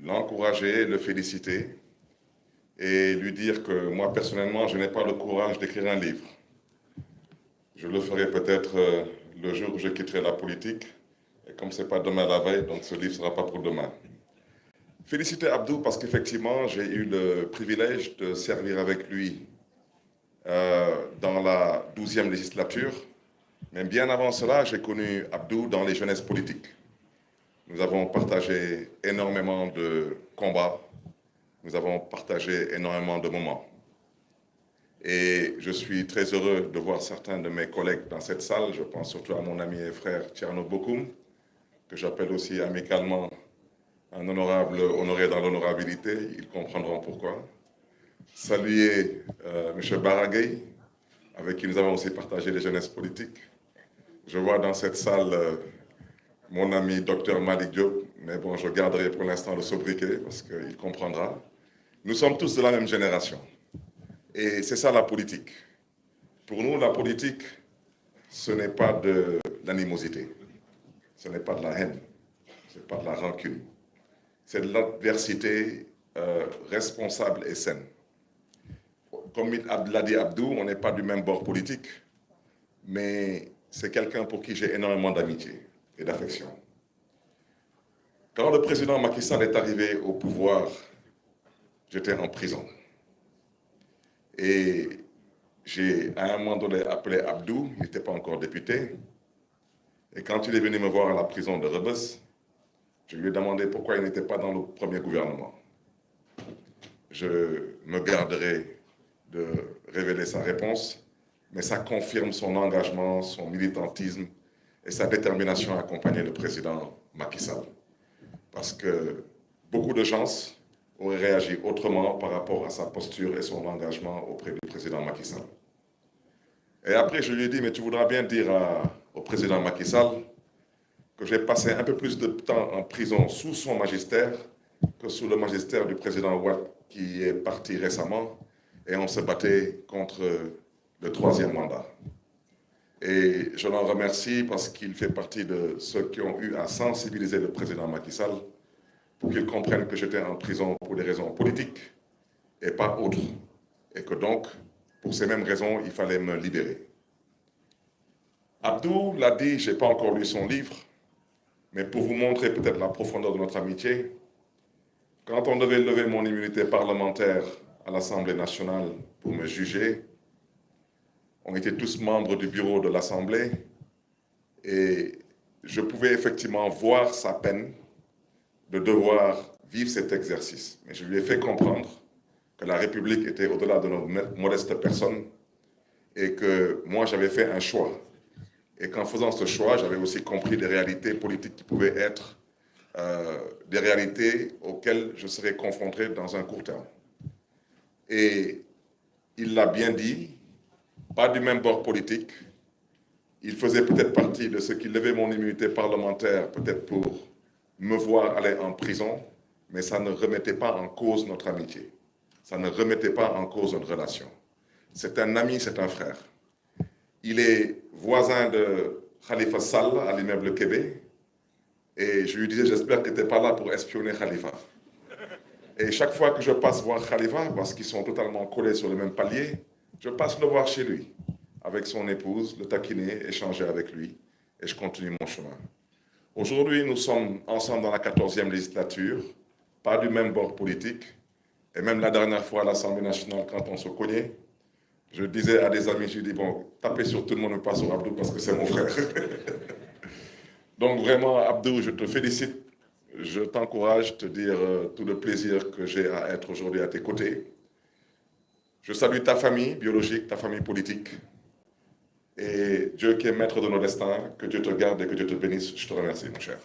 l'encourager, le féliciter et lui dire que moi, personnellement, je n'ai pas le courage d'écrire un livre. Je le ferai peut-être le jour où je quitterai la politique. Et comme ce n'est pas demain la veille, donc ce livre ne sera pas pour demain. Féliciter Abdou parce qu'effectivement, j'ai eu le privilège de servir avec lui dans la 12e législature. Mais bien avant cela, j'ai connu Abdou dans les jeunesses politiques. Nous avons partagé énormément de combats, nous avons partagé énormément de moments. Et je suis très heureux de voir certains de mes collègues dans cette salle. Je pense surtout à mon ami et frère Thierno Bokoum, que j'appelle aussi amicalement un honorable honoré dans l'honorabilité. Ils comprendront pourquoi. Saluer M. Baragay, avec qui nous avons aussi partagé les jeunesses politiques. Je vois dans cette salle mon ami Dr Malik Diop, mais bon, je garderai pour l'instant le sobriquet parce qu'il comprendra. Nous sommes tous de la même génération. Et c'est ça la politique. Pour nous, la politique, ce n'est pas de l'animosité, ce n'est pas de la haine, ce n'est pas de la rancune. C'est de l'adversité responsable et saine. Comme l'a dit Abdou, on n'est pas du même bord politique, mais c'est quelqu'un pour qui j'ai énormément d'amitié et d'affection. Quand le président Macky Sall est arrivé au pouvoir, j'étais en prison. Et j'ai à un moment donné appelé Abdou, il n'était pas encore député. Et quand il est venu me voir à la prison de Rebeuss, je lui ai demandé pourquoi il n'était pas dans le premier gouvernement. Je me garderai de révéler sa réponse, mais ça confirme son engagement, son militantisme et sa détermination à accompagner le président Macky Sall. Parce que beaucoup de gens auraient réagi autrement par rapport à sa posture et son engagement auprès du président Macky Sall. Et après, je lui ai dit, mais tu voudras bien dire au président Macky Sall que j'ai passé un peu plus de temps en prison sous son magistère que sous le magistère du président Ouad qui est parti récemment et on se battait contre le 3e mandat. Et je l'en remercie parce qu'il fait partie de ceux qui ont eu à sensibiliser le président Macky Sall pour qu'il comprenne que j'étais en prison pour des raisons politiques et pas autres. Et que donc, pour ces mêmes raisons, il fallait me libérer. Abdou l'a dit, je n'ai pas encore lu son livre, mais pour vous montrer peut-être la profondeur de notre amitié, quand on devait lever mon immunité parlementaire à l'Assemblée nationale pour me juger, on était tous membres du bureau de l'Assemblée et je pouvais effectivement voir sa peine de devoir vivre cet exercice. Mais je lui ai fait comprendre que la République était au-delà de nos modestes personnes et que moi j'avais fait un choix. Et qu'en faisant ce choix, j'avais aussi compris des réalités politiques qui pouvaient être des réalités auxquelles je serais confronté dans un court terme. Et il l'a bien dit, pas du même bord politique. Il faisait peut-être partie de ceux qui levaient mon immunité parlementaire, peut-être pour me voir aller en prison, mais ça ne remettait pas en cause notre amitié. Ça ne remettait pas en cause notre relation. C'est un ami, c'est un frère. Il est voisin de Khalifa Sall à l'immeuble Québec. Et je lui disais, j'espère que tu n'es pas là pour espionner Khalifa. Et chaque fois que je passe voir Khalifa, parce qu'ils sont totalement collés sur le même palier, je passe le voir chez lui, avec son épouse, le taquiner, échanger avec lui, et je continue mon chemin. Aujourd'hui, nous sommes ensemble dans la 14e législature, pas du même bord politique, et même la dernière fois à l'Assemblée nationale, quand on se cognait, je disais à des amis, je dis, bon, tapez sur tout le monde, mais pas sur Abdou, parce que c'est mon frère. Donc vraiment, Abdou, je te félicite, je t'encourage, te dire tout le plaisir que j'ai à être aujourd'hui à tes côtés. Je salue ta famille biologique, ta famille politique. Et Dieu qui est maître de nos destins, que Dieu te garde et que Dieu te bénisse, je te remercie, mon cher.